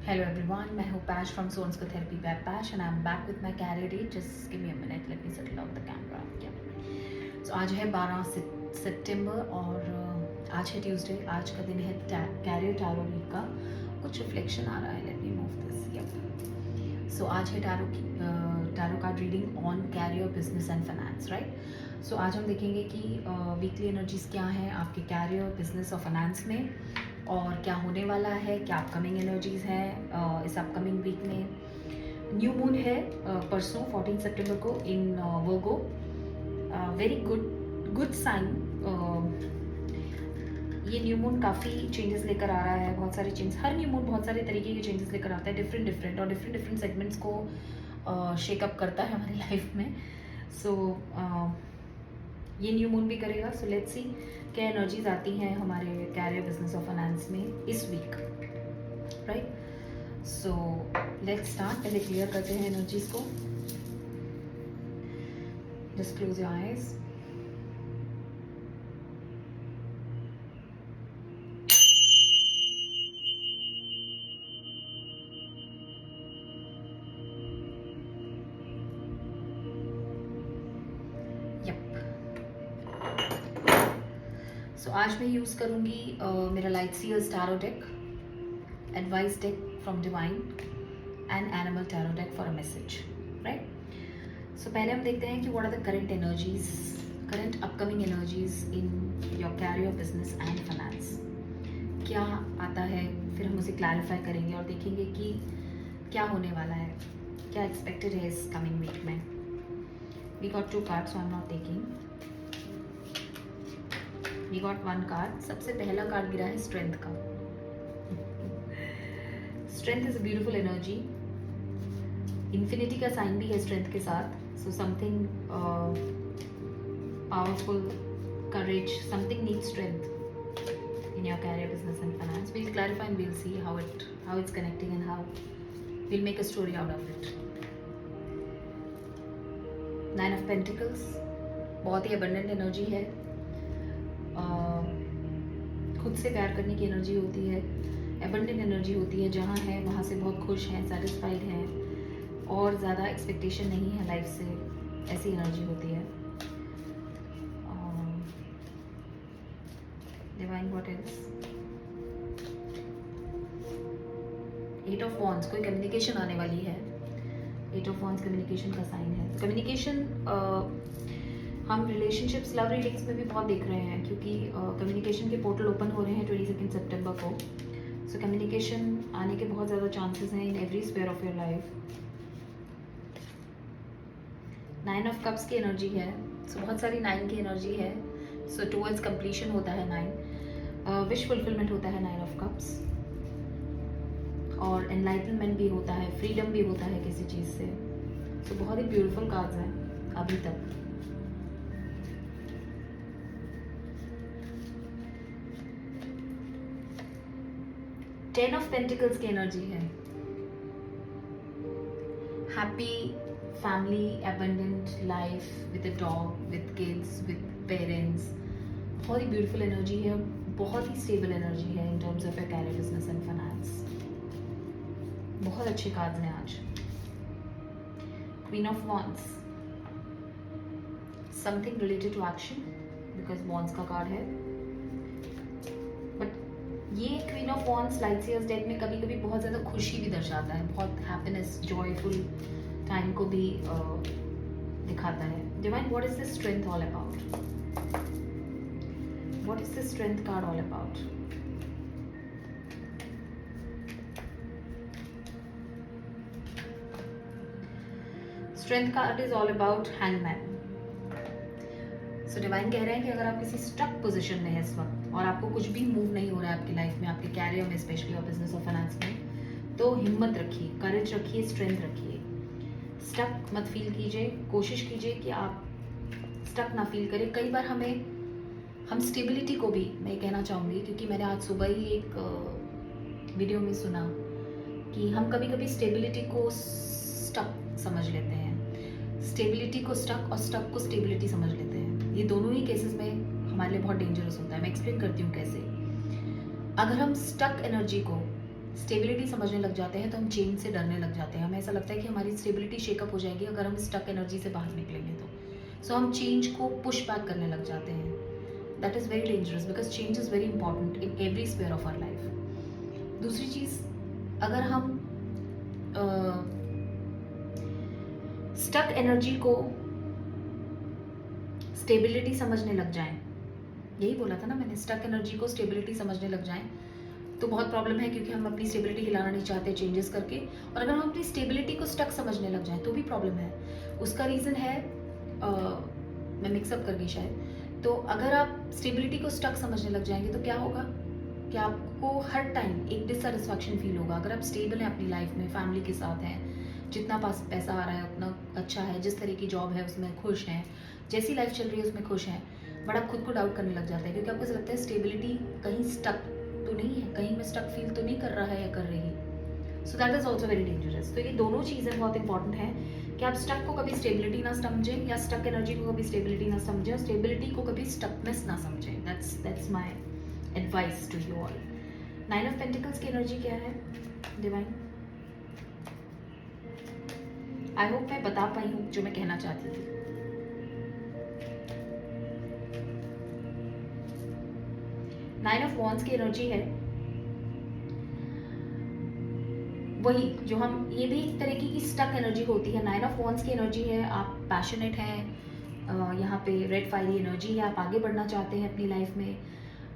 Hello everyone, मैं हूँ Pash from Soul Therapy by Pash and I'm back with my carrier read. Just give me a minute, let me settle out the camera. Yeah. So आज है 12 सितंबर और आज है Tuesday. आज का दिन है कैरियर टैरो रीड का. कुछ रिफ्लेक्शन आ रहा है. Let me move this. Yup. So आज है tarot card reading on career, business and finance, right. So आज हम देखेंगे कि वीकली एनर्जीज क्या हैं आपके कैरियर, बिजनेस और फाइनेंस में, और क्या होने वाला है, क्या अपकमिंग एनर्जीज हैं इस अपकमिंग वीक में. न्यू मून है परसों 14 सितंबर को in Virgo. Very good sign. ये न्यू मून काफ़ी चेंजेस लेकर आ रहा है. बहुत सारे चेंज, हर न्यू मून बहुत सारे तरीके के चेंजेस लेकर आता है. डिफरेंट और डिफरेंट सेगमेंट्स को शेकअप करता है हमारी लाइफ में. सो ये न्यू मून भी करेगा. सो लेट्स सी क्या एनर्जीज आती हैं हमारे कैरियर, बिजनेस और फाइनेंस में इस week, right. So let's start. पहले क्लियर करते हैं एनर्जीज को. Just close your eyes. So आज मैं यूज़ करूँगी मेरा light seers tarot deck, advice deck from divine and animal tarot deck for a message, right. So पहले हम देखते हैं कि what are the current energies, current upcoming energies in your career, business and finance. क्या आता है, फिर हम उसे क्लैरिफाई करेंगे और देखेंगे कि क्या होने वाला है, क्या एक्सपेक्टेड है इस कमिंग वीक में. We got 2 cards, so I am not taking. We got 1 card. सबसे पहला कार्ड गिरा है स्ट्रेंथ का. Strength is a beautiful energy. Infinity का साइन भी है स्ट्रेंथ के साथ. So something powerful, courage, something need strength in your career, business and finance. We'll clarify and we'll see how it's connecting and how we'll make a story out of it. 9 of Pentacles बहुत ही abundant energy है. खुद से प्यार करने की energy होती है. Abundant energy होती है. जहाँ है वहाँ से बहुत खुश हैं, सेटिस्फाइड हैं और ज़्यादा एक्सपेक्टेशन नहीं है लाइफ से. ऐसी एनर्जी होती है. Divine what else. 8 of wands. कोई कम्युनिकेशन आने वाली है. 8 ऑफ वॉन्ड्स कम्युनिकेशन का साइन है. कम्युनिकेशन हम रिलेशनशिप्स, लव रीडिंग्स में भी बहुत देख रहे हैं, क्योंकि कम्युनिकेशन के पोर्टल ओपन हो रहे हैं 22 सितंबर को. सो कम्युनिकेशन आने के बहुत ज़्यादा चांसेस हैं in every sphere of your life. 9 of cups की एनर्जी है. सो बहुत सारी 9 की एनर्जी है. सो टुवर्ड्स कंप्लीशन होता है 9. विश फुलफिलमेंट होता है 9 ऑफ कप्स. और एनलाइटनमेंट भी होता है, फ्रीडम भी होता है किसी चीज़ से. सो बहुत ही ब्यूटीफुल कार्ड्स हैं अभी तक. 10 ऑफ पेंटिकल्स की एनर्जी है. Happy family, abundant life with a dog, with kids, with parents. बहुत ही ब्यूटीफुल एनर्जी है. बहुत ही स्टेबल एनर्जी है in terms of your career, business and finance. बहुत अच्छे कार्ड्स हैं आज. Queen of wands. Something related to action, because wands का card है. ये queen of wands Light Seer's deck में कभी कभी बहुत ज़्यादा खुशी भी दर्शाता है. बहुत हैप्पीनेस, जॉयफुल टाइम को भी दिखाता है. Divine what is this strength all about. What is this strength card all about. Strength card is all about hangman. So divine कह रहे हैं कि अगर आप किसी स्टक पोजीशन में है इस वक्त और आपको कुछ भी मूव नहीं हो रहा है आपकी लाइफ में, आपके कैरियर में स्पेशली और बिजनेस और फाइनेंस में, तो हिम्मत रखिए, करेज रखिए, स्ट्रेंथ रखिए. स्टक मत फील कीजिए. कोशिश कीजिए कि आप स्टक ना फील करें. कई बार हम स्टेबिलिटी को भी, मैं कहना चाहूँगी, क्योंकि मैंने आज सुबह ही एक वीडियो में सुना कि हम कभी कभी स्टेबिलिटी को स्टक समझ लेते हैं, स्टेबिलिटी को स्टक और स्टक को स्टेबिलिटी समझ लेते हैं. ये दोनों ही केसेस में हमारे लिए बहुत डेंजरस होता है. मैं एक्सप्लेन करती हूँ कैसे. अगर हम स्टक एनर्जी को स्टेबिलिटी समझने लग जाते हैं तो हम चेंज से डरने लग जाते हैं। हमें ऐसा लगता है कि हमारी स्टेबिलिटी शेकअप हो जाएगी अगर हम स्टक एनर्जी से बाहर निकलेंगे तो। सो हम चेंज को पुश बैक करने लग जाते हैं। That is very dangerous because change is very important in every sphere of our life. दूसरी चीज़, अगर हम स्टक एनर्जी को स्टेबिलिटी समझने लग जाएं, यही बोला था ना मैंने, स्टक एनर्जी को स्टेबिलिटी समझने लग जाएं तो बहुत प्रॉब्लम है, क्योंकि हम अपनी स्टेबिलिटी हिलाना नहीं चाहते चेंजेस करके। और अगर हम अपनी स्टेबिलिटी को स्टक समझने लग जाएं तो भी प्रॉब्लम है। उसका रीज़न है मैं मिक्सअप कर गई शायद। तो अगर आप स्टेबिलिटी को स्टक समझने लग जाएंगे तो क्या होगा कि आपको हर टाइम एक डिससेटिस्फैक्शन फील होगा। अगर आप स्टेबल हैं अपनी लाइफ में, फैमिली के साथ हैं, जितना पास पैसा आ रहा है उतना अच्छा है, जिस तरह की जॉब है उसमें खुश हैं, जैसी लाइफ चल रही है उसमें खुश हैं, बट आप खुद को डाउट करने लग जाते हैं क्योंकि आपको लगता है स्टेबिलिटी कहीं स्टक तो नहीं है, कहीं में स्टक फील तो नहीं कर रहा है या कर रही। So that is also very dangerous. तो ये दोनों चीज़ें बहुत इंपॉर्टेंट हैं कि आप स्टक को कभी स्टेबिलिटी ना समझें या स्टक एनर्जी को कभी स्टेबिलिटी ना समझें और स्टेबिलिटी को कभी स्टकनेस ना समझें। That's my advice to you all. 9 of pentacles की एनर्जी क्या है डिवाइन? आई होप मैं बता पाई हूँ जो मैं कहना चाहती थी। नाइन ऑफ वॉन्ड्स की एनर्जी है वही जो हम, ये भी एक तरीके की स्टक एनर्जी होती है। 9 ऑफ वॉन्ड्स की एनर्जी है आप पैशनेट हैं, यहाँ पे रेड फायरी एनर्जी है, आप आगे बढ़ना चाहते हैं अपनी लाइफ में,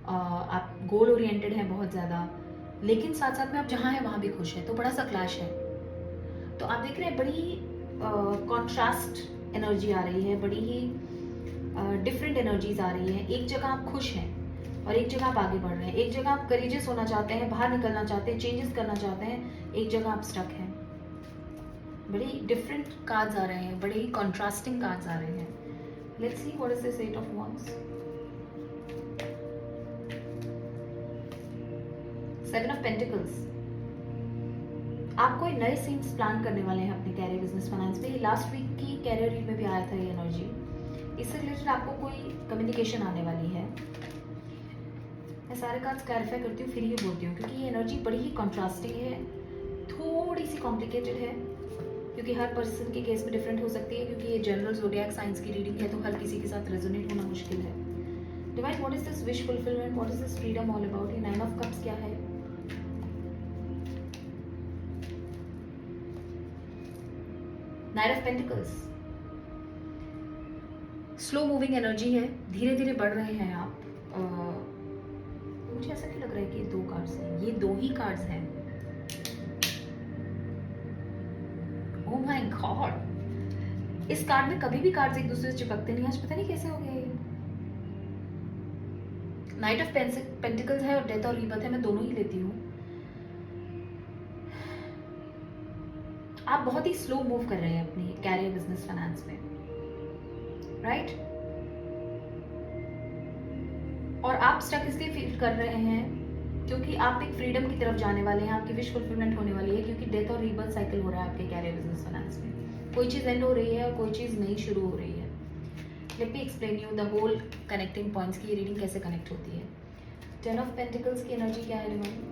आप गोल ओरिएंटेड हैं बहुत ज़्यादा, लेकिन साथ साथ में आप जहाँ हैं वहाँ भी खुश हैं, तो बड़ा सा क्लैश है। तो आप देख रहे हैं बड़ी कॉन्ट्रास्ट एनर्जी आ रही है, बड़ी ही डिफरेंट एनर्जीज आ रही है। एक जगह आप खुश हैं और एक जगह आप आगे बढ़ रहे हैं, एक जगह आप करेजियस होना चाहते हैं, बाहर निकलना चाहते हैं, चेंजेस करना चाहते हैं, एक जगह आप स्टक हैं। बड़े डिफरेंट कार्ड्स आ रहे हैं, बड़े ही कॉन्ट्रास्टिंग कार्ड्स आ रहे हैं। Let's see what is this 8 of wands. 7 of pentacles. आप कोई नए सीन्स प्लान करने वाले हैं अपने कैरियर, बिजनेस, फाइनेंस में। लास्ट वीक की कैरियर रीड में भी आया था ये एनर्जी। इससे रिलेटेड आपको कोई कम्युनिकेशन आने वाली है। मैं सारे कार्ड्स क्लैरिफाई करती हूँ फिर ही बोलती हूँ, क्योंकि ये एनर्जी बड़ी ही कॉन्ट्रास्टिंग है, थोड़ी सी कॉम्प्लिकेटेड है, क्योंकि हर पर्सन के केस में डिफरेंट हो सकती है, क्योंकि ये जनरल ज़ोडिएक साइंस की रीडिंग है, तो हर किसी के साथ रेजोनेट होना मुश्किल है। Divine, what is this wish fulfilment, what is this freedom all about? ये 9 ऑफ कप्स क्या है? Nine of pentacles. Slow moving energy है, धीरे धीरे बढ़ रहे हैं आप। मुझे ऐसा नहीं लग रहा है कि ये 2 कार्ड्स हैं, ये 2 ही कार्ड्स हैं। ओह माय गॉड, इस कार्ड में कभी भी कार्ड्स एक दूसरे से चिपकते नहीं, आज पता नहीं कैसे हो गया ये। नाइट ऑफ पेंटिकल्स है और डेथ और रीबर्थ है, मैं दोनों ही लेती हूँ। आप बहुत ही स्लो मूव कर रहे हैं अपनी कैरियर, बिजनेस, फाइनेंस में, राइट? और आप स्टक इसलिए फील कर रहे हैं क्योंकि आप एक फ्रीडम की तरफ जाने वाले हैं, आपकी विश फुलफिलमेंट होने वाली है, क्योंकि डेथ और रीबर्थ साइकिल हो रहा है आपके कैरियर, बिजनेस, फाइनेंस में। कोई चीज़ एंड हो रही है और कोई चीज़ नई शुरू हो रही है। Let me explain you the whole connecting points की ये रीडिंग कैसे कनेक्ट होती है। 10 ऑफ पेंटिकल्स की एनर्जी क्या है डिवाइन?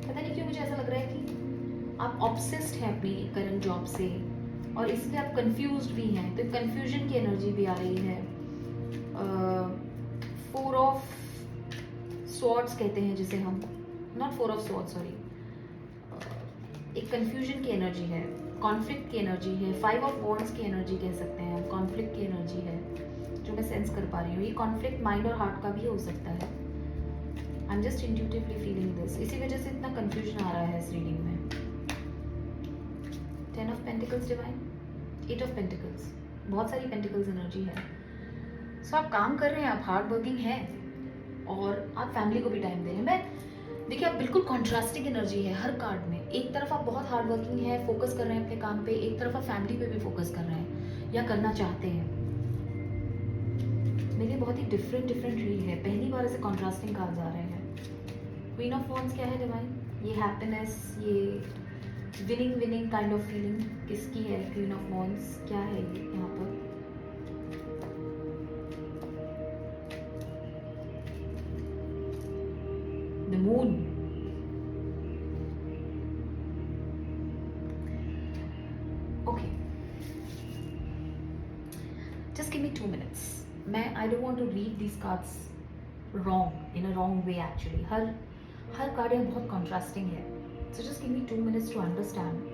पता नहीं क्यों मुझे ऐसा लग रहा है कि आप ऑब्सेस्ड हैं अपनी करंट जॉब से और इसलिए आप कंफ्यूज्ड भी हैं, तो कंफ्यूजन की एनर्जी भी आ रही है। 4 ऑफ स्वॉर्ड्स कहते हैं जिसे हम, नॉट 4 ऑफ स्वॉर्ड्स, सॉरी, एक कंफ्यूजन की एनर्जी है, कॉन्फ्लिक्ट की एनर्जी है। 5 ऑफ वॉन्ड्स की एनर्जी कह सकते हैं हम, कॉन्फ्लिक्ट की एनर्जी है जो मैं सेंस कर पा रही हूँ। ये कॉन्फ्लिक्ट माइंड और हार्ट का भी हो सकता है। I am just intuitively feeling this, इसी वजह से इतना कंफ्यूजन आ रहा है इस रीडिंग में। 10 of pentacles divine, 8 of pentacles, बहुत सारी पेंटिकल्स एनर्जी है। सो आप काम कर रहे हैं, आप हार्ड वर्किंग हैं और आप फैमिली को भी टाइम दे रहे हैं। मैं देखिए, आप बिल्कुल कॉन्ट्रास्टिंग एनर्जी है हर कार्ड में। एक तरफ आप बहुत हार्ड वर्किंग है, फोकस कर रहे हैं अपने काम पे, एक तरफ आप फैमिली पे भी फोकस कर रहे हैं या करना चाहते हैं। मेरे बहुत ही डिफरेंट रीड है, पहली बार ऐसे कॉन्ट्रास्टिंग कार्ड्स आ रहे हैं। क्वीन ऑफ वॉन्ड्स क्या है डिवाइन? ये हैप्पीनेस, ये विनिंग काइंड ऑफ फीलिंग किसकी है? क्वीन ऑफ वॉन्ड्स क्या है ये यहाँ पर? the moon. Okay, just give me 2 minutes. I don't want to read these cards wrong, in a wrong way actually. Her card यहाँ बहुत contrasting है. So just give me 2 minutes to understand.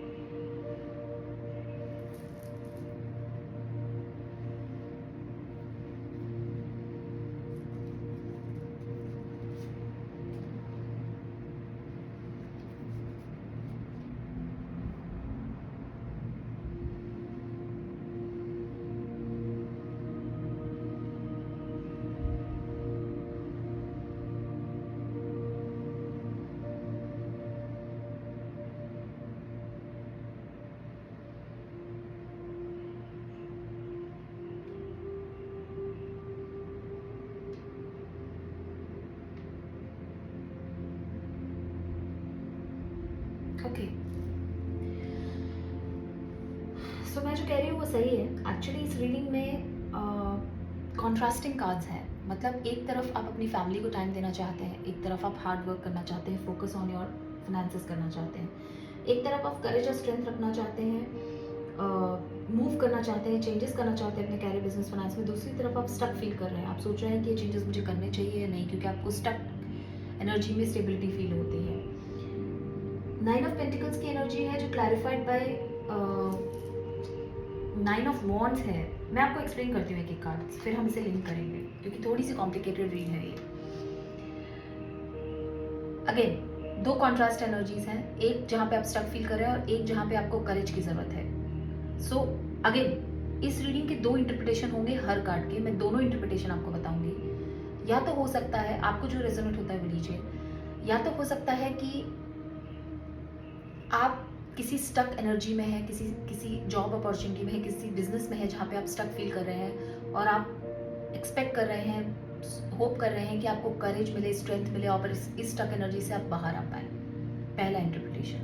Okay, सो मैं जो कह रही हूँ वो सही है एक्चुअली. इस रीडिंग में कॉन्ट्रास्टिंग कार्ड्स हैं. मतलब एक तरफ आप अपनी फैमिली को टाइम देना चाहते हैं, एक तरफ आप हार्ड वर्क करना चाहते हैं, फोकस ऑन योर फाइनेंसेस करना चाहते हैं, एक तरफ आप करेज और स्ट्रेंथ रखना चाहते हैं, मूव करना चाहते हैं, चेंजेस करना चाहते हैं अपने कैरियर बिजनेस फाइनेंस में. दूसरी तरफ आप स्टक फील कर रहे हैं. आप सोच रहे हैं कि ये चेंजेस मुझे करने चाहिए या नहीं, क्योंकि आपको स्टक एनर्जी में स्टेबिलिटी फील होती है. 9 ऑफ पेंटिकल्स की एनर्जी है जो क्लैरिफाइड बाय 9 ऑफ वॉन्ड्स है. मैं आपको एक्सप्लेन करती हूँ एक एक कार्ड, फिर हम इसे लिंक करेंगे क्योंकि थोड़ी सी कॉम्प्लिकेटेड रीड है ये. अगेन 2 कॉन्ट्रास्ट एनर्जीज हैं, एक जहाँ पे आप स्टक फील कर रहे हैं और एक जहाँ पे आपको करेज की जरूरत है. सो अगेन इस रीडिंग के 2 इंटरप्रिटेशन होंगे हर कार्ड के. मैं दोनों इंटरप्रिटेशन आपको बताऊंगी. या तो हो सकता है आपको जो रेजोनेट होता है वो लीजिए, या तो हो सकता है कि आप किसी स्टक एनर्जी में है, किसी जॉब अपॉर्चुनिटी में है, किसी बिजनेस में है जहाँ पे आप स्टक फील कर रहे हैं और आप एक्सपेक्ट कर रहे हैं, होप कर रहे हैं कि आपको करेज मिले, स्ट्रेंथ मिले और इस स्टक एनर्जी से आप बाहर आ पाए. पहला इंटरप्रिटेशन.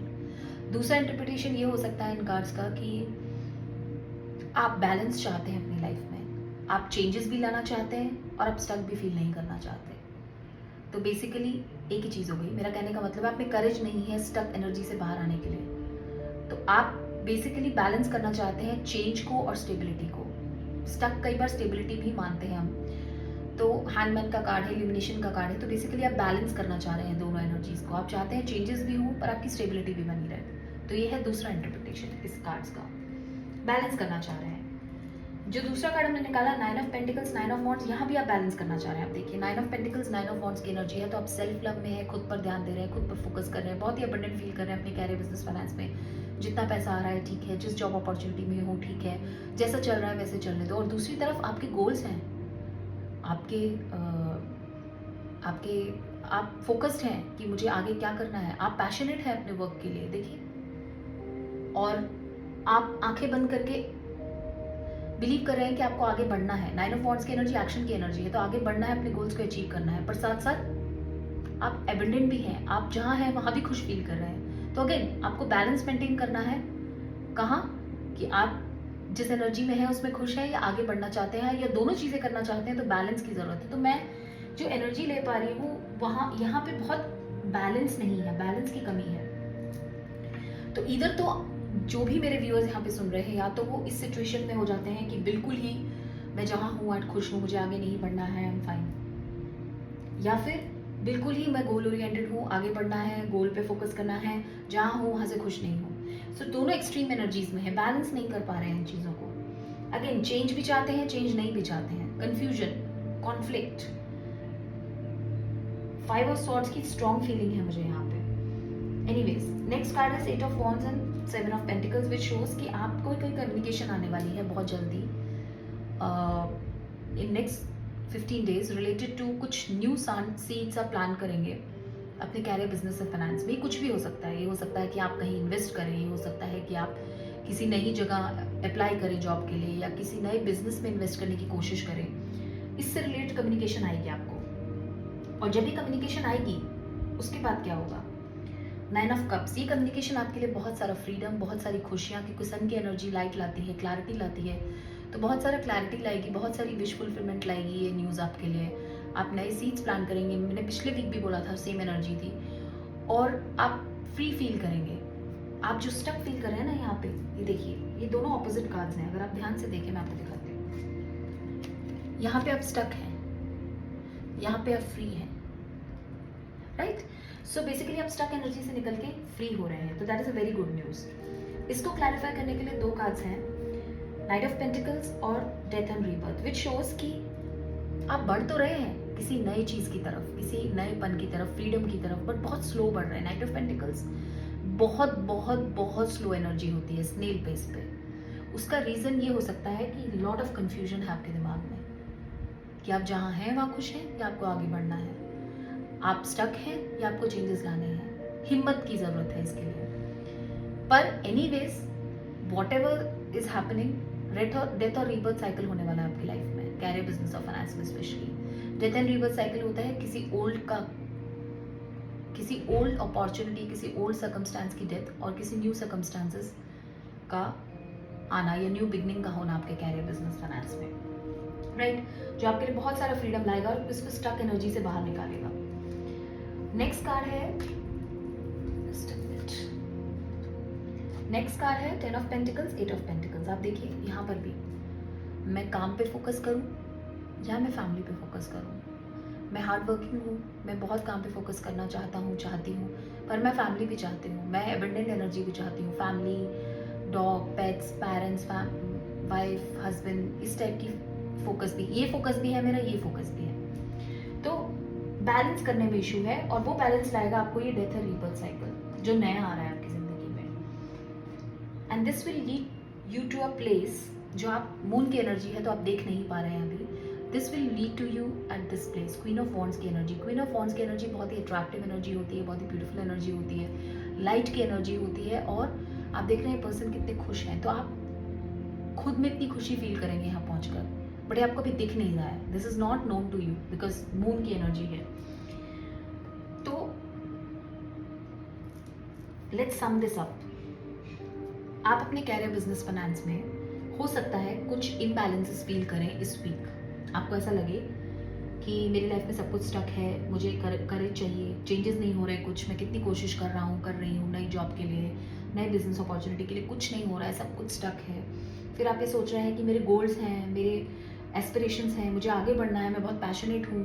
दूसरा इंटरप्रिटेशन ये हो सकता है इन कार्ड्स का कि आप बैलेंस चाहते हैं अपनी लाइफ में, आप चेंजेस भी लाना चाहते हैं और आप स्टक भी फील नहीं करना चाहते. तो बेसिकली एक ही चीज़ हो गई. मेरा कहने का मतलब आप में करेज नहीं है स्टक एनर्जी से बाहर आने के लिए. तो आप बेसिकली बैलेंस करना चाहते हैं चेंज को और स्टेबिलिटी को. स्टक कई बार स्टेबिलिटी भी मानते हैं हम. तो हैंडमैन का कार्ड है, इल्यूमिनेशन का कार्ड है. तो बेसिकली आप बैलेंस करना चाह रहे हैं दोनों एनर्जीज को. आप चाहते हैं चेंजेस भी हों पर आपकी स्टेबिलिटी भी बनी रहे. तो ये है दूसरा इंटरप्रिटेशन इस कार्ड्स का. बैलेंस करना चाह रहे हैं. जो दूसरा कार्ड हमने निकाला 9 ऑफ पेंटिकल्स 9 ऑफ वॉन्ड्स, यहाँ भी आप बैलेंस करना चाह रहे हैं. आप देखिए 9 ऑफ पेंटिकल्स 9 ऑफ वॉन्ड्स की एनर्जी है. तो आप सेल्फ लव में है, खुद पर ध्यान दे रहे हैं, खुद पर फोकस कर रहे हैं, बहुत ही अबंडेंट फील कर रहे हैं अपने कैरियर बिजनेस फाइनेंस में. जितना पैसा आ रहा है ठीक है, जिस जॉब अपॉर्चुनिटी में हो ठीक है, जैसा चल रहा है वैसे चलने दो. और दूसरी तरफ आपके गोल्स हैं, आप फोकस्ड हैं कि मुझे आगे क्या करना है. आप पैशनेट हैं अपने वर्क के लिए. देखिए, और आप आंखें बंद करके बिलीव कर रहे हैं कि आपको आगे बढ़ना है. 9 ऑफ वॉन्ड्स की एनर्जी एक्शन की एनर्जी है. तो आगे बढ़ना है, अपने गोल्स को अचीव करना है, पर साथ साथ आप एबंडेंट भी हैं. आप जहाँ हैं वहाँ भी खुश फील कर रहे हैं. तो अगेन आपको बैलेंस मेंटेन करना है. कहाँ कि आप जिस एनर्जी में है उसमें खुश है या आगे बढ़ना चाहते हैं या दोनों चीज़ें करना चाहते हैं. तो बैलेंस की ज़रूरत है. तो मैं जो एनर्जी ले पा रही हूँ वहाँ यहाँ पे बहुत बैलेंस नहीं है, बैलेंस की कमी है. तो इधर तो जो भी मेरे व्यूअर्स यहाँ पे सुन रहे हैं, या तो वो इस सिचुएशन में हो जाते हैं कि बिल्कुल ही मैं जहाँ हूँ आज खुश हूँ, मुझे आगे नहीं बढ़ना है, आई एम फाइन. या फिर बिल्कुल ही मैं गोल ओरिएंटेड हूँ, आगे बढ़ना है, गोल पे फोकस करना है, जहाँ हूँ वहाँ से खुश नहीं हूँ. सो दोनों एक्सट्रीम एनर्जीज में है, बैलेंस नहीं कर पा रहे हैं इन चीज़ों को. अगेन चेंज भी चाहते हैं, चेंज नहीं भी चाहते हैं. Confusion, conflict. 5 ऑफ सॉर्ड्स की स्ट्रॉन्ग फीलिंग है मुझे यहाँ पे. एनीवेज, नेक्स्ट कार्ड है 8 of wands and 7 of pentacles, which shows कि आपको कोई कम्युनिकेशन आने वाली है बहुत जल्दी in next 15 days related to कुछ न्यू सीड्स आप प्लान करेंगे अपने कैरियर बिजनेस और फाइनेंस में. कुछ भी हो सकता है. ये हो सकता है कि आप कहीं इन्वेस्ट करें, ये हो सकता है कि आप किसी नई जगह अप्लाई करें जॉब के लिए, या किसी नए बिजनेस में इन्वेस्ट करने की कोशिश करें. इससे रिलेटेड कम्युनिकेशन आएगी आपको. और जब ये कम्युनिकेशन आएगी उसके बाद क्या होगा? 9 ऑफ कप्स. ये कम्युनिकेशन आपके लिए बहुत सारा फ्रीडम, बहुत सारी खुशियाँ, क्योंकि सन की एनर्जी लाइट लाती है, क्लैरिटी लाती है. तो बहुत सारा क्लैरिटी लाएगी, बहुत सारी विश फुलफिलमेंट लाएगी ये न्यूज़ आपके लिए. आप नए सीड्स प्लान करेंगे, मैंने पिछले वीक भी बोला था सेम एनर्जी थी, और आप फ्री फील करेंगे। आप जो स्टक फील कर रहे हैं ना यहाँ पे, ये देखिए, ये दोनों ऑपोजिट कार्ड्स हैं, अगर आप ध्यान से देखें मैं आपको दिखाती हूँ। यहाँ पे आप स्टक हैं, यहाँ पे आप फ्री हैं, राइट? सो बेसिकली आप स्टक एनर्जी से निकल के फ्री हो रहे हैं, तो that is a very good news. इसको क्लैरिफाई करने के लिए दो कार्ड्स हैं, नाइट ऑफ पेंटिकल्स और death and rebirth, which shows कि आप बढ़ तो रहे हैं किसी नई चीज़ की तरफ, किसी नएपन की तरफ, फ्रीडम की तरफ, बट बहुत स्लो बढ़ रहे हैं। नाइट ऑफ पेंटिकल्स बहुत बहुत बहुत स्लो एनर्जी होती है, स्नेल पेस पे। उसका रीज़न ये हो सकता है कि लॉट ऑफ कन्फ्यूजन है आपके दिमाग में कि आप जहाँ हैं वहाँ खुश हैं या आपको आगे बढ़ना है, आप स्टक हैं या आपको चेंजेस लाने हैं। हिम्मत की ज़रूरत है इसके लिए। पर anyways whatever is happening, death और रीबर्थ साइकिल होने वाला है आपकी लाइफ में, कैरियर, बिजनेस और फाइनेंस में specially. Death and rebirth cycle होता है किसी ओल्ड अपॉर्चुनिटी, किसी ओल्ड सर्कमस्टांस की डेथ और किसी न्यू सर्कमस्टांसेस का आना या न्यू बिगनिंग का होना आपके कैरियर, बिजनेस, फाइनेंस में, राइट? जो आपके लिए बहुत सारा फ्रीडम लाएगा और इसको स्टक एनर्जी से बाहर निकालेगा। नेक्स्ट कार्ड है, नेक्स्ट कार्ड है ten of pentacles, eight of pentacles. आप देखिए यहाँ पर भी, मैं काम पे फोकस करूँ या मैं फैमिली पे फोकस करूँ। मैं हार्ड वर्किंग हूँ, मैं बहुत काम पे फोकस करना चाहती हूँ, पर मैं फैमिली भी चाहती हूँ, मैं एबंडेंट एनर्जी भी चाहती हूँ। Family, dog, pets, parents, wife, husband, इस टाइप की फोकस भी, ये फोकस भी है मेरा, ये फोकस भी है। तो बैलेंस करने में इशू है, और वो बैलेंस लाएगा आपको ये डेथ एंड रीबर्थ साइकिल जो नया आ रहा है आपकी जिंदगी में। And this will lead you to a place, जो आप मून की एनर्जी है तो आप देख नहीं पा रहे हैं अभी, this will lead to you at this place. Queen of wands की एनर्जी, क्वीन ऑफ वॉन्ड्स की एनर्जी बहुत ही अट्रैक्टिव एनर्जी होती है, बहुत ही ब्यूटीफुल एनर्जी होती है, लाइट की एनर्जी होती है, और आप देख रहे हैं पर्सन कितने खुश हैं, तो आप खुद में इतनी खुशी फील करेंगे यहाँ पहुंचकर, बट ये आपको अभी दिख नहीं रहा है। This is not known to you because moon की एनर्जी है। तो लेट्स सम दिस अप। आप अपने कैरियर, बिजनेस, फाइनेंस में हो सकता है कुछ इम्बैलेंसेस फील करें इस वीक। आपको ऐसा लगे कि मेरी लाइफ में सब कुछ स्टक है, मुझे करेज चाहिए, चेंजेस नहीं हो रहे कुछ, मैं कितनी कोशिश कर रही हूँ नई जॉब के लिए, नए बिजनेस अपॉर्चुनिटी के लिए, कुछ नहीं हो रहा है, सब कुछ स्टक है। फिर आप ये सोच रहे हैं कि मेरे गोल्स हैं, मेरे एस्पिरेशंस हैं, मुझे आगे बढ़ना है, मैं बहुत पैशनेट हूँ।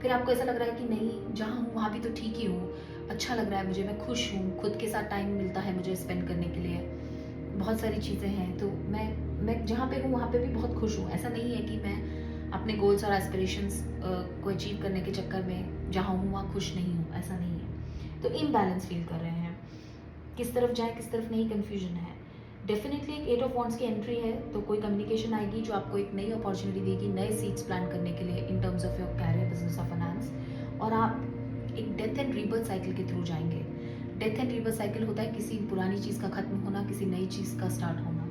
फिर आपको ऐसा लग रहा है कि नहीं, जहाँ हूँ वहाँ भी तो ठीक ही हूँ, अच्छा लग रहा है मुझे, मैं खुश हूँ, खुद के साथ टाइम मिलता है मुझे स्पेंड करने के लिए, बहुत सारी चीज़ें हैं, तो मैं जहाँ पे हूँ वहाँ पे भी बहुत खुश हूँ। ऐसा नहीं है कि मैं अपने गोल्स और एस्पिरेशंस को अचीव करने के चक्कर में जहाँ हूँ वहाँ खुश नहीं हूँ, ऐसा नहीं है। तो इम्बैलेंस फील कर रहे हैं, किस तरफ जाए किस तरफ नहीं, कन्फ्यूजन है। डेफिनेटली एक एट ऑफ वॉन्ड्स की एंट्री है, तो कोई कम्युनिकेशन आएगी जो आपको एक नई अपॉर्चुनिटी देगी, नए सीड्स प्लान करने के लिए in terms of your career, business और फाइनेंस, और आप एक डेथ एंड रीबर्थ साइकिल के थ्रू जाएंगे। डेथ एंड रीबर्थ साइकिल होता है किसी पुरानी चीज़ का खत्म होना, किसी नई चीज़ का स्टार्ट होना,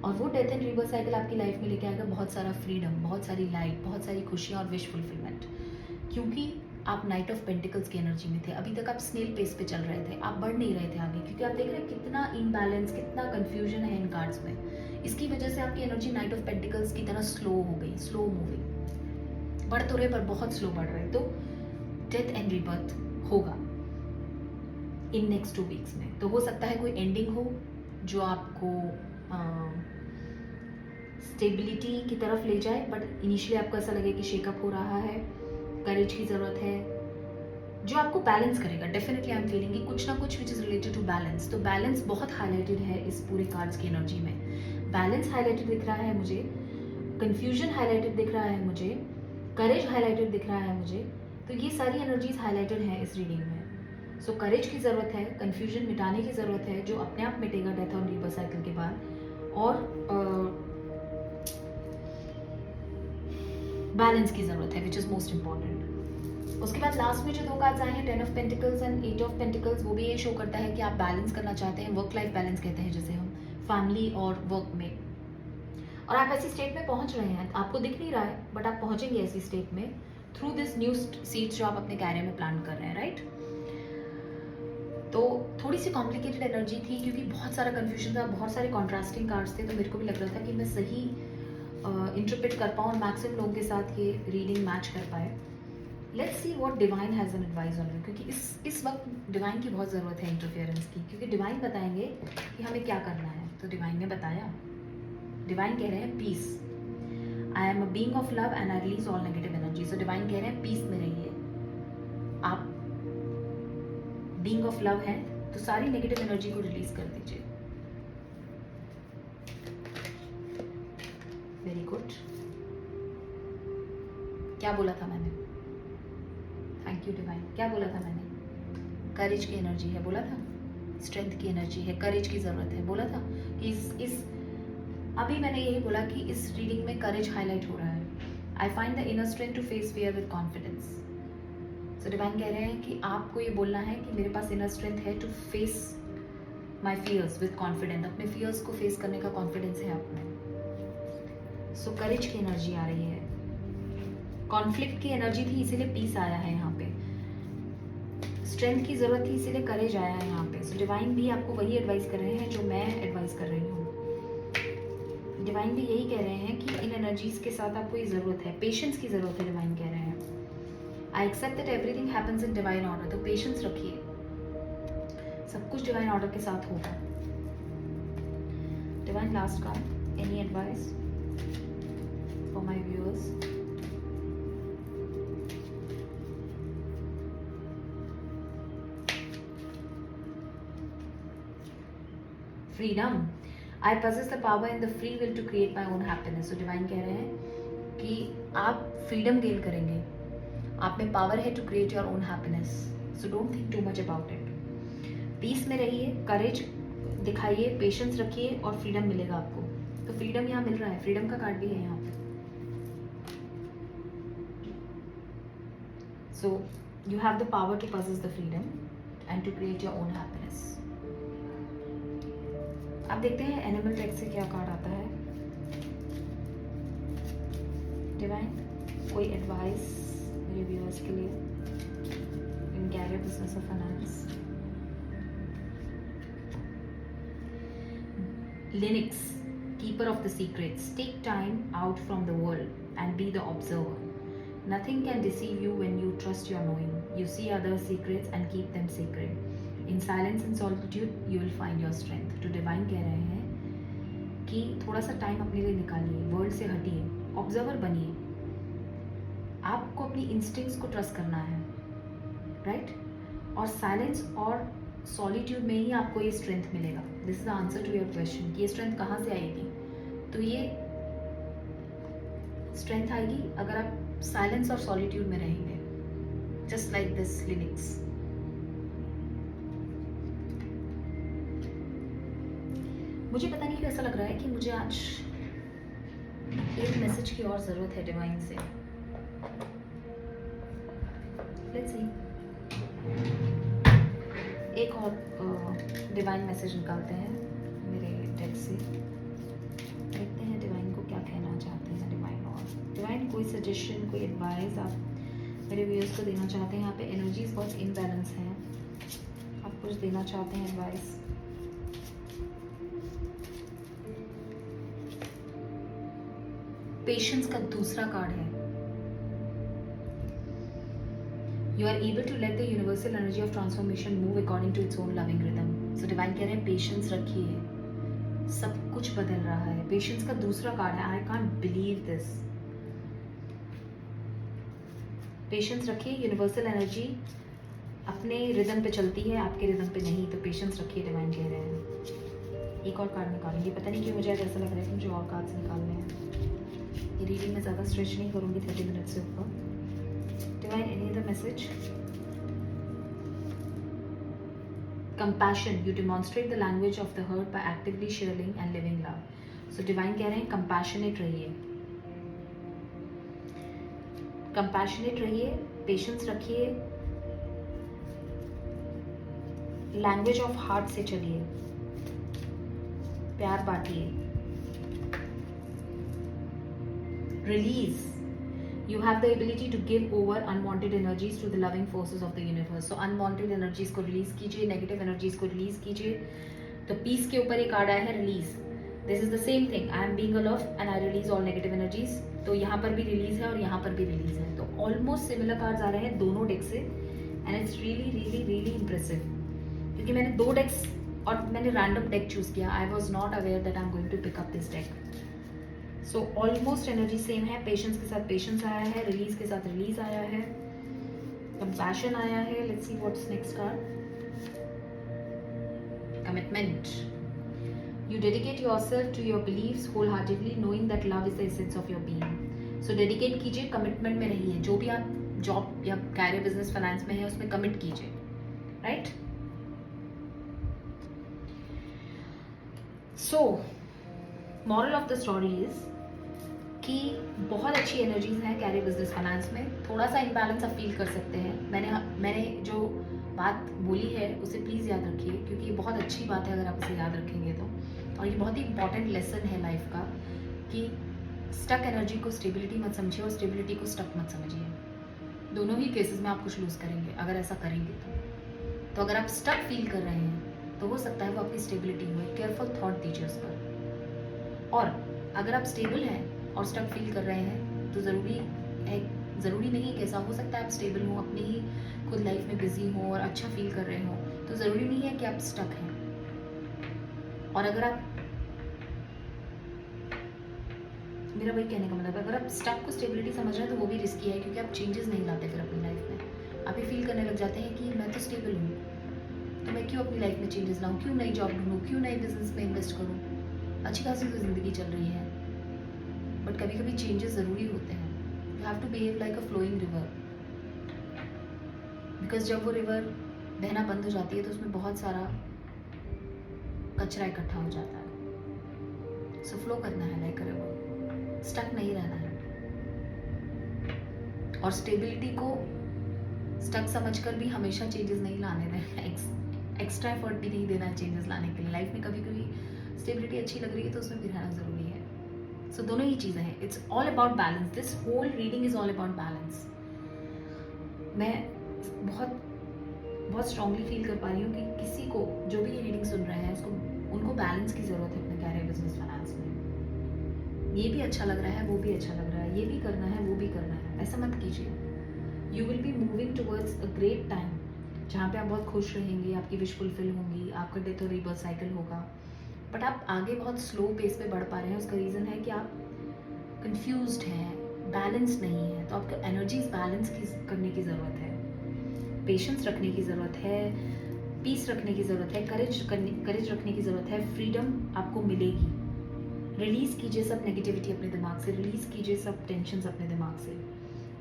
और वो डेथ एंड रीबर्थ साइकिल आपकी लाइफ में लेके आएगा बहुत सारा फ्रीडम, बहुत सारी लाइट, बहुत सारी खुशियाँ और विश फुलफिलमेंट। क्योंकि आप नाइट ऑफ पेंटिकल्स की एनर्जी में थे, अभी तक आप स्नेल पेस पे चल रहे थे, आप बढ़ नहीं रहे थे आगे, क्योंकि आप देख रहे हैं कितना इम्बैलेंस, कितना कन्फ्यूजन है इन कार्ड्स में। इसकी वजह से आपकी एनर्जी नाइट ऑफ पेंटिकल्स की तरह स्लो हो गई, स्लो मूविंग, बढ़ तो रहे पर बहुत स्लो बढ़ रहे। तो डेथ एंड रीबर्थ होगा इन नेक्स्ट 2 वीक्स में। तो हो सकता है कोई एंडिंग हो जो आपको स्टेबिलिटी की तरफ ले जाए, बट इनिशियली आपको ऐसा लगे कि शेकअप हो रहा है, करेज की ज़रूरत है, जो आपको बैलेंस करेगा। डेफिनेटली आई एम फीलिंग कि कुछ ना कुछ which is related to balance. तो बैलेंस बहुत हाईलाइटेड है इस पूरे कार्ड्स की एनर्जी में। बैलेंस हाईलाइटेड दिख रहा है मुझे, कन्फ्यूजन हाईलाइटेड दिख रहा है मुझे, करेज हाईलाइटेड दिख रहा है मुझे। तो ये सारी एनर्जीज हाईलाइटेड हैं इस रीडिंग में। सो करेज की ज़रूरत है, कन्फ्यूजन मिटाने की ज़रूरत है, जो अपने आप मिटेगा डेथ और रीबर्थ साइकिल के बाद, और बैलेंस की ज़रूरत है विच इज़ मोस्ट इम्पॉर्टेंट। उसके बाद लास्ट में जो 2 कार्ड्स आए हैं, 10 of pentacles and 8 of pentacles, वो भी ये शो करता है कि आप बैलेंस करना चाहते हैं, वर्क लाइफ बैलेंस कहते हैं जिसे हम, फैमिली और वर्क में, और आप ऐसी स्टेट में पहुंच रहे हैं, आपको दिख नहीं रहा है बट आप पहुंचेंगे ऐसी स्टेट में थ्रू दिस न्यू सीड्स जो आप अपने कैरियर में प्लान कर रहे हैं, राइट? तो थोड़ी सी कॉम्प्लिकेटेड एनर्जी थी क्योंकि बहुत सारा कन्फ्यूजन था, बहुत सारे कॉन्ट्रास्टिंग कार्ड्स थे, तो मेरे को भी लग रहा था कि मैं सही इंटरप्रेट कर पाऊँ और मैक्सिमम लोगों के साथ ये रीडिंग मैच कर पाए। Let's see what divine has an advice on you, क्योंकि इस वक्त डिवाइन की बहुत ज़रूरत है इंटरफेरेंस की, क्योंकि डिवाइन बताएंगे कि हमें क्या करना है। तो डिवाइन ने बताया, डिवाइन कह रहे हैं peace, I am a being of love and I release all negative energy. So divine कह रहे हैं पीस में रहिए। आप बीइंग ऑफ लव हैं तो सारी नेगेटिव एनर्जी को रिलीज कर दीजिए। Very good. क्या बोला था मैंने? Thank you divine. क्या बोला था मैंने? करेज की एनर्जी है बोला था, स्ट्रेंथ की एनर्जी है, करेज की जरूरत है बोला था कि इस अभी मैंने यही बोला कि इस रीडिंग में करेज हाईलाइट हो रहा है। I find the inner strength to face fear with confidence. So divine कह रहे हैं कि आपको ये बोलना है कि मेरे पास इनर स्ट्रेंथ है to face my fears with confidence. अपने फियर्स को फेस करने का कॉन्फिडेंस है आप में। सो करेज की एनर्जी आ रही है, कॉन्फ्लिक्ट की एनर्जी थी इसीलिए पीस आया है यहाँ पे, स्ट्रेंथ की जरूरत थी इसीलिए करेज आया है यहाँ पे। सो डिवाइन भी आपको वही एडवाइस कर रहे हैं जो मैं एडवाइस कर रही हूँ। डिवाइन भी यही कह रहे हैं कि इन एनर्जीज के साथ आपको ये जरूरत है, पेशेंस की जरूरत है। डिवाइन कह रहे हैं I accept that everything happens in divine order. तो पेशेंस रखिए, सब कुछ डिवाइन ऑर्डर के साथ होगा। Divine last card, any advice for my viewers? Freedom, I possess the power in the free will to create my own happiness. तो divine कह रहे हैं कि आप फ्रीडम गेन करेंगे, आप में पावर है to create your own happiness. So don't think too much about it. Peace में रहिए, करेज दिखाइए, पेशेंस रखिए और फ्रीडम मिलेगा आपको। तो फ्रीडम यहाँ मिल रहा है, फ्रीडम का कार्ड भी है यहाँ पे। So you have the power to possess the freedom and to create your own happiness. अब देखते हैं एनिमल डेक से क्या कार्ड आता है। डिवाइन कोई एडवाइस मेरे व्यूअर्स के लिए इन कैरियर, बिजनेस और finance? Lynx, keeper of the secrets, take time out from the world and be the observer. Nothing can deceive you when you trust your knowing. You see other secrets and keep them secret. In silence and solitude you will find your strength. तो divine कह रहे हैं कि थोड़ा सा time अपने लिए निकालिए, वर्ल्ड से हटिए, ऑब्जर्वर बनिए। आपको अपनी इंस्टिंक्ट्स को ट्रस्ट करना है, राइट? और साइलेंस और सॉलिट्यूड में ही आपको ये स्ट्रेंथ मिलेगा। This is the answer to your question कि ये स्ट्रेंथ कहाँ से आएगी। तो ये स्ट्रेंथ आएगी अगर आप साइलेंस और सॉलिट्यूड में रहेंगे, जस्ट लाइक दिस लिनिक्स। मुझे पता नहीं क्यों ऐसा लग रहा है कि मुझे आज एक मैसेज की और ज़रूरत है डिवाइन से। लेट्स सी, एक और डिवाइन मैसेज निकालते हैं मेरे डेक से, देखते हैं डिवाइन को क्या कहना चाहते हैं डिवाइन। और डिवाइन कोई सजेशन, कोई एडवाइस आप मेरे व्यूअर्स को देना चाहते हैं? यहाँ पे एनर्जीज बहुत इनबैलेंस हैं, आप कुछ देना चाहते हैं एडवाइस? पेशेंस का दूसरा कार्ड है। You are able to let the universal energy of transformation move according to its own loving rhythm. So divine कह रहे हैं पेशेंस रखिए, सब कुछ बदल रहा है। पेशेंस का दूसरा कार्ड है, I can't believe this. Patience रखिए, यूनिवर्सल एनर्जी अपने रिदम पे चलती है, आपके रिदम पे नहीं। तो पेशेंस रखिए डिवाइन कह रहे हैं। एक और कार्ड निकालेंगे, पता नहीं क्यों मुझे आज ऐसा लग रहा है कि मुझे और कार्ड्स निकालने हैं। ये रीडिंग में ज़्यादा स्ट्रेच नहीं करूँगी 30 मिनट से ऊपर। Divine any other message? Compassion, you demonstrate the language of the heart by actively sharing and living love. So divine कह रहे हैं कंपैशनेट रहिए, कंपैशनेट रहिए, पेशेंस रखिए, लैंग्वेज ऑफ हार्ट से चलिए, प्यार बांटिए। Release. You have the ability to give over unwanted energies to the loving forces of the universe. So unwanted energies को release कीजिए, negative energies को release कीजिए। तो peace के ऊपर एक कार्ड आया है release. This is the same thing. I am being a love and I release all negative energies. तो यहाँ पर भी रिलीज है और यहाँ पर भी रिलीज है, तो ऑलमोस्ट सिमिलर कार्ड्स आ रहे हैं दोनों डेक से, and it's really really really impressive, क्योंकि मैंने 2 डेक्स और मैंने रैंडम डेक चूज किया. I was not aware that I am going to pick up this deck. So almost energy same है. पेशेंस के साथ पेशेंस आया है, रिलीज के साथ रिलीज आया है, कंपैशन आया है. Let's see what's next card. Commitment. You dedicate yourself to your beliefs wholeheartedly, knowing that love is the essence of your being. So dedicate कीजिए, कमिटमेंट में रहिए. जो भी आप जॉब या कैरियर, बिजनेस, फाइनेंस में है उसमें कमिट कीजिए, right? So moral of the story is कि बहुत अच्छी एनर्जीज हैं कैरियर, बिजनेस, फाइनेंस में. थोड़ा सा इम्बैलेंस आप फील कर सकते हैं. मैंने जो बात बोली है उसे प्लीज़ याद रखिए, क्योंकि ये बहुत अच्छी बात है अगर आप इसे याद रखेंगे तो. और ये बहुत ही इंपॉर्टेंट लेसन है लाइफ का कि स्टक एनर्जी को स्टेबिलिटी मत समझिए और स्टेबिलिटी को स्टक मत समझिए. दोनों ही केसेस में आप कुछ लूज़ करेंगे अगर ऐसा करेंगे तो अगर आप स्टक फील कर रहे हैं तो हो सकता है वो आपकी स्टेबिलिटी हुए. केयरफुल थॉट दीजिए उस पर. और अगर आप स्टेबल हैं और स्टक फील कर रहे हैं तो ज़रूरी नहीं है कि ऐसा. हो सकता है आप स्टेबल हो, अपनी ही खुद लाइफ में बिजी हो और अच्छा फील कर रहे हो, तो ज़रूरी नहीं है कि आप स्टक हैं. और अगर आप, मेरा वही कहने का मतलब है, अगर आप स्टक को स्टेबिलिटी समझ रहे हैं तो वो भी रिस्की है, क्योंकि आप चेंजेस नहीं लाते फिर अपनी लाइफ में. आप ये फील करने लग जाते हैं कि मैं तो स्टेबल हूँ, तो मैं क्यों अपनी लाइफ में चेंजेस लाऊँ, क्यों नई जॉब ढूंढूँ, क्यों नए बिजनेस में इन्वेस्ट करूँ. अच्छी खासी तो ज़िंदगी चल रही है, बट कभी कभी चेंजेस ज़रूरी होते हैं. You have to behave like a flowing river, because जब वो रिवर बहना बंद हो जाती है तो उसमें बहुत सारा कचरा इकट्ठा हो जाता है. सो फ्लो करना है लाइक अ रिवर, स्टक नहीं रहना है. और स्टेबिलिटी को स्टक समझकर भी हमेशा चेंजेस नहीं लाने हैं. एक्स्ट्रा एफर्ट भी नहीं देना है चेंजेस लाने के लिए. लाइफ में कभी कभी स्टेबिलिटी अच्छी लग रही है तो उसमें भी रहना ज़रूरी है. सो दोनों ही चीज़ें हैं. It's all about balance. This whole reading is all about balance. मैं बहुत बहुत स्ट्रांगली फील कर पा रही हूँ कि किसी को, जो भी ये रीडिंग सुन रहे हैं, उनको बैलेंस की ज़रूरत है अपने कैरियर, बिजनेस, फाइनेंस में. ये भी अच्छा लग रहा है, वो भी अच्छा लग रहा है, ये भी करना है, वो भी करना है. ऐसा मत कीजिए. You will be moving towards a great time जहाँ पे आप बहुत खुश रहेंगे, आपकी विश फुलफिल होंगी, आपका डेथ और रीबर्थ साइकिल होगा. बट आप आगे बहुत स्लो पेस पे बढ़ पा रहे हैं. उसका रीज़न है कि आप कंफ्यूज्ड हैं, बैलेंस नहीं है. तो आपको एनर्जीज बैलेंस करने की ज़रूरत है, पेशेंस रखने की ज़रूरत है, पीस रखने की ज़रूरत है, करेज रखने की ज़रूरत है. फ्रीडम आपको मिलेगी. रिलीज़ कीजिए सब नेगेटिविटी अपने दिमाग से, रिलीज़ कीजिए सब टेंशन अपने दिमाग से.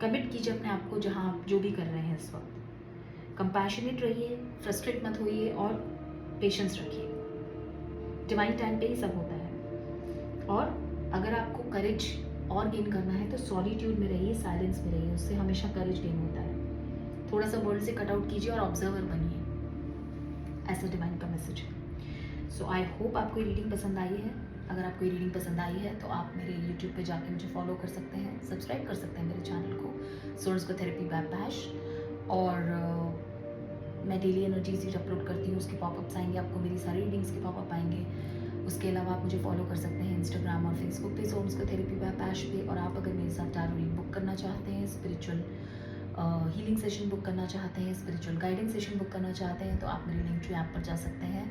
कमिट कीजिए अपने आप को जहाँ आप जो भी कर रहे हैं इस वक्त. कंपैशनेट रहिए, फ्रस्ट्रेट मत होइए और पेशेंस रखिए. डिवाइन टाइम पे ही सब होता है. और अगर आपको करेज और गेन करना है तो सॉलिट्यूड में रहिए, साइलेंस में रहिए. उससे हमेशा करेज गेन होता है. थोड़ा सा वर्ल्ड से कट आउट कीजिए और ऑब्जर्वर बनिए. ऐसा डिवाइन का मैसेज है. सो आई होप आपको ये रीडिंग पसंद आई है. अगर आपको ये रीडिंग पसंद आई है तो आप मेरे यूट्यूब पे जाके मुझे फॉलो कर सकते हैं, सब्सक्राइब कर सकते हैं मेरे चैनल को, सोर्स थेरेपी बाय बैश. और मैं डेली एनर्जीज ही अपलोड करती हूँ, उसके पॉपअप्स आएंगे आपको, मेरी सारी रीडिंग्स के पॉपअप आएंगे. उसके अलावा आप मुझे फॉलो कर सकते हैं इंस्टाग्राम और फेसबुक पे, सोर्स थेरेपी बाय बैश पे. और आप अगर मेरे साथ टैरो रीडिंग बुक करना चाहते हैं, स्पिरिचुअल हीलिंग सेशन बुक करना चाहते हैं, स्पिरिचुअल गाइडेंस सेशन बुक करना चाहते हैं, तो आप मेरे लिंकट्री ऐप पर जा सकते हैं.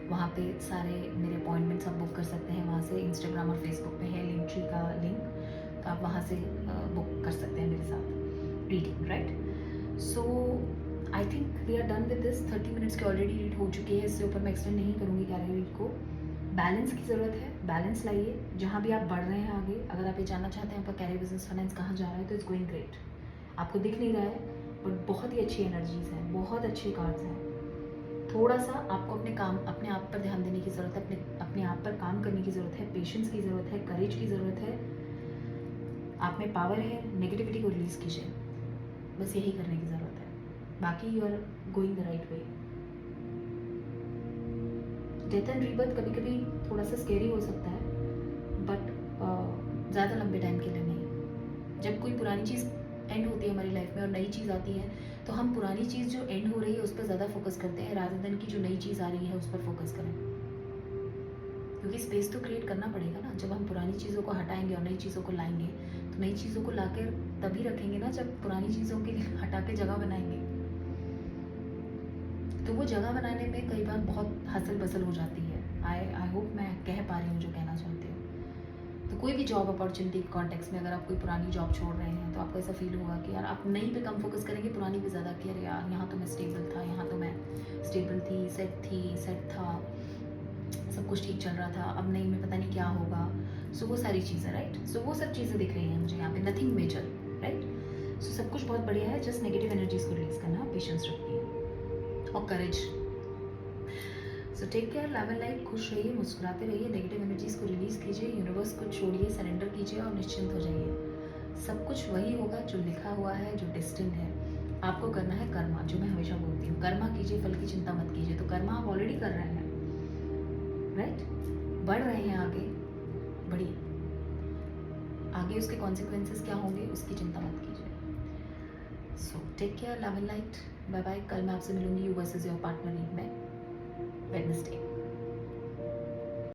वहाँ पे सारे मेरे अपॉइंटमेंट्स आप बुक कर सकते हैं. वहाँ से इंस्टाग्राम और फेसबुक पे है लिंकट्री का लिंक, तो आप वहाँ से बुक कर सकते हैं मेरे साथ reading, right. So I think we are done with this. 30 minutes की ऑलरेडी रीड हो चुकी है. इससे ऊपर मैं एक्सटेंड नहीं करूँगी कैरियर रीड को. बैलेंस की ज़रूरत है, बैलेंस लाइए जहाँ भी आप बढ़ रहे हैं आगे. अगर आप ये जानना चाहते हैं आपका कैरियर, बिजनेस, फाइनेंस कहाँ जा रहा है, तो इट्स गोइंग ग्रेट. आपको दिख नहीं रहा है बट बहुत ही अच्छी एनर्जीज हैं, बहुत अच्छे कार्ड्स हैं. थोड़ा सा आपको अपने आप पर ध्यान देने की ज़रूरत है, अपने आप पर काम करने की ज़रूरत है, पेशेंस की ज़रूरत है, करेज की ज़रूरत है. आप में पावर है. नेगेटिविटी को रिलीज़ कीजिए, बस यही करने की ज़रूरत है. बाकी you are going the right way. Death and rebirth कभी कभी थोड़ा सा स्केरी हो सकता है, बट ज़्यादा लंबे टाइम के लिए नहीं. जब कोई पुरानी चीज़ एंड होती है हमारी लाइफ में और नई चीज़ आती है, तो हम पुरानी चीज़ जो एंड हो रही है उस पर ज़्यादा फोकस करते हैं रादर देन की जो नई चीज़ आ रही है उस पर फोकस करें. क्योंकि स्पेस तो क्रिएट करना पड़ेगा ना. जब हम पुरानी चीज़ों को हटाएंगे और नई चीज़ों को लाएंगे तो नई चीज़ों को लाकर तभी रखेंगे ना जब पुरानी चीज़ों के लिए हटा के जगह बनाएंगे। तो वो जगह बनाने में कई बार बहुत हसल बसल हो जाती है। आई होप मैं कह पा रही हूँ जो कहना चाहती हूँ। तो कोई भी जॉब अपॉर्चुनिटी के कॉन्टेक्स्ट में अगर आप कोई पुरानी जॉब छोड़ रहे हैं तो आपको ऐसा फील होगा कि यार आप नई पे कम फोकस करेंगे, पुरानी पे ज़्यादा, कि अरे यार यहाँ तो मैं स्टेबल था, यहाँ तो मैं स्टेबल थी, सेट था, सब कुछ ठीक चल रहा था, अब नई में पता नहीं क्या होगा। सो वो सारी चीज़ें, राइट। सो वो सब चीज़ें दिख रही हैं मुझे यहाँ पे, नथिंग मेजर, राइट। सो सब कुछ बहुत बढ़िया है, जस्ट नेगेटिव एनर्जीज को रिलीज करना, पेशेंस रखिए और courage. So take care, love and light, खुश रहिए, मुस्कुराते रहिए, नेगेटिव एनर्जीज को रिलीज कीजिए, यूनिवर्स को छोड़िए, सरेंडर कीजिए और निश्चिंत हो जाइए। सब कुछ वही होगा जो लिखा हुआ है, जो डेस्टिन्ड है। आपको करना है कर्मा, जो मैं हमेशा बोलती हूँ, कर्मा कीजिए, फल की चिंता मत कीजिए। तो कर्मा आप ऑलरेडी कर रहे हैं, राइट। बढ़ रहे हैं आगे, बढ़िए। आगे उसके कॉन्सिक्वेंसेस क्या होंगे उसकी चिंता मत कीजिए। So take care, love and light, bye bye. कल मैं आपसे मिलूंगी, यू वर्सेस योर पार्टनर में, वेडनेसडे।